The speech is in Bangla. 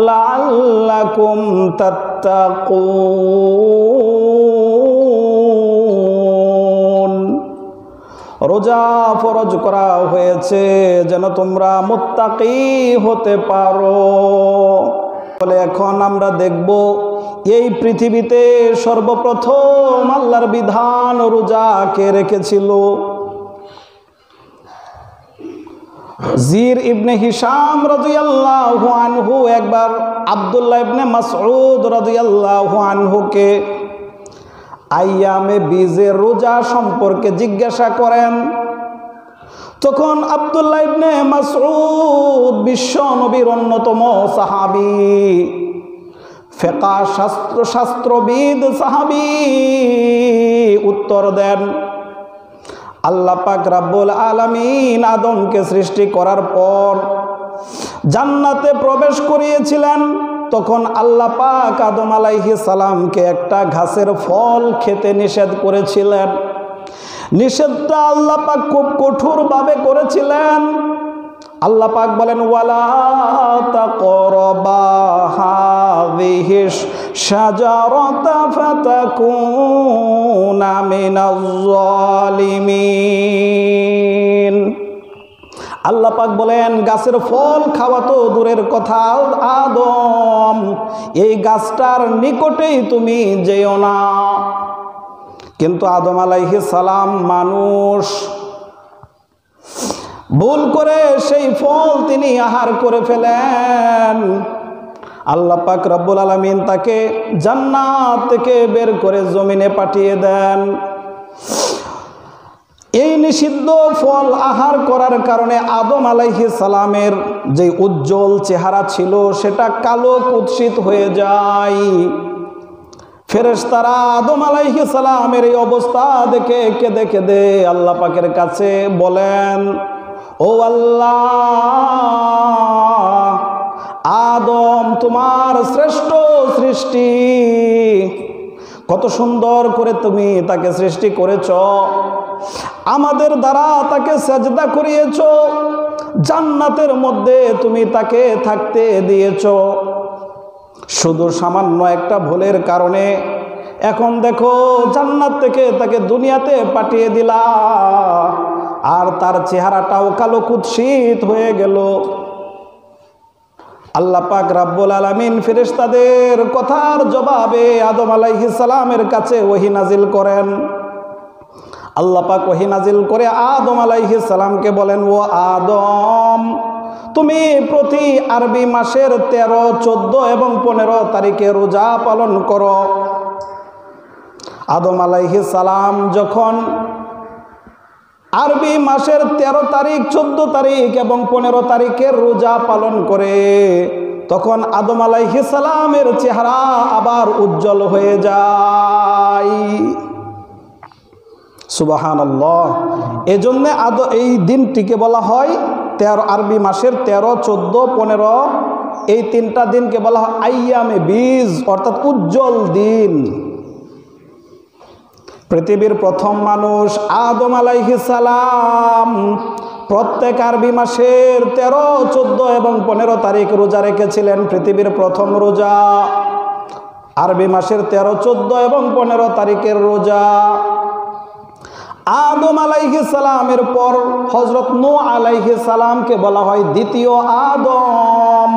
লাআল্লাকুম তাত্তাকুন। রোজা ফরজ করা হয়েছে যেন তোমরা মুত্তাকি হতে পারো। বলে এখন আমরা দেখব এই পৃথিবীতে সর্বপ্রথম আল্লাহর বিধান রোজা কে রেখেছিল। জির ইবনে হিশাম রাদিয়াল্লাহু আনহু একবার আব্দুল্লাহ ইবনে মাসউদ রাদিয়াল্লাহু আনহুকে আইয়ামে বীজের রোজা সম্পর্কে জিজ্ঞাসা করেন। তখন আব্দুল্লাহ ইবনে মাসউদ বিশ্ব নবীর অন্যতম সাহাবী, ফিকহ শাস্ত্রবিদ সাহাবী উত্তর দেন, আল্লাহ পাক রব্বুল আলামিন আদমকে সৃষ্টি করার পর জান্নাতে প্রবেশ করিয়েছিলেন। তখন আল্লাহ পাক আদম আলাইহিস সালামকে একটা ঘাসের ফল খেতে নিষেধ করেছিলেন। নিষেধটা আল্লাহ পাক খুব কঠোরভাবে করেছিলেন। আল্লাহ পাক বলেন, ওয়ালা তাকরাবা হাযিহিশ শাজারাতা ফাতাকুনা মিনাজ জালিমিন। আল্লাহ পাক বলেন, গাছের ফল খাওয়া তো দূরের কথা, আদম এই গাছটার নিকটেই তুমি যেও না। কিন্তু আদম আলাইহিস সালাম মানুষ, ভুল করে সেই ফল তিনি আহার করে ফেলেন। আল্লাহ পাক রব্বুল আলামিন তাকে জান্নাত থেকে বের করে জমিনে পাঠিয়ে দেন। এই নিষিদ্ধ ফল আহার করার কারণে আদম আলাইহিস সালামের যে উজ্জ্বল চেহারা ছিল সেটা কালো কুৎসিত হয়ে যায়। ফেরেশতারা আদম আলাইহিস সালামের এই অবস্থা দেখে কেঁদে কেঁদে আল্লাহ পাকের কাছে বলেন, ও আল্লাহ, আদম তোমার শ্রেষ্ঠ সৃষ্টি, কত সুন্দর করে তুমি তাকে সৃষ্টি করেছ, আমাদের দ্বারা তাকে সেজদা করিয়েছ, জান্নাতের মধ্যে তুমি তাকে থাকতে দিয়েছ। শুধু সামান্য একটা ভুলের কারণে এখন দেখো জান্নাত থেকে তাকে দুনিয়াতে পাঠিয়ে দিলা, আর তার চেহারাটাও কালো কুৎসিত হয়ে গেল। আল্লাহ পাক রব্বুল আলামিন ফেরেশতাদের কথার জবাবে আদম আলাইহিস সালামের কাছে ওহী নাজিল করেন। আল্লাহ পাক ওহী নাজিল করে আদম আলাইহিস সালামকে বলেন, ও আদম, তুমি প্রতি আরবি মাসের 13, 14 এবং 15 তারিখে রোজা পালন করো। আদম আলাইহিস সালাম যখন আরবি মাসের 13 তারিখ, 14 তারিখ এবং 15 তারিখের রোজা পালন করে, তখন আদম আলাইহিস সালামের চেহারা আবার উজ্জ্বল হয়ে যায়। সুবহানাল্লাহ। এজন্য এই দিনটিকে বলা হয় আরবি মাসের 13, 14, 15 এই 3টা দিনকে বলা হয় আইয়ামে বীজ, অর্থাৎ উজ্জ্বল দিন। পৃথিবীর প্রথম মানুষ আদম আলাইহিস সালাম প্রত্যেক আরবি মাসের 13, 14 এবং 15 তারিখ রোজা রেখেছিলেন। পৃথিবীর প্রথম রোজা আরবি মাসের 13, 14 এবং 15 তারিখের রোজা। আদম আলাইহিস সালামের পর হযরত নূহ আলাইহিস সালামকে বলা হয় দ্বিতীয় আদম।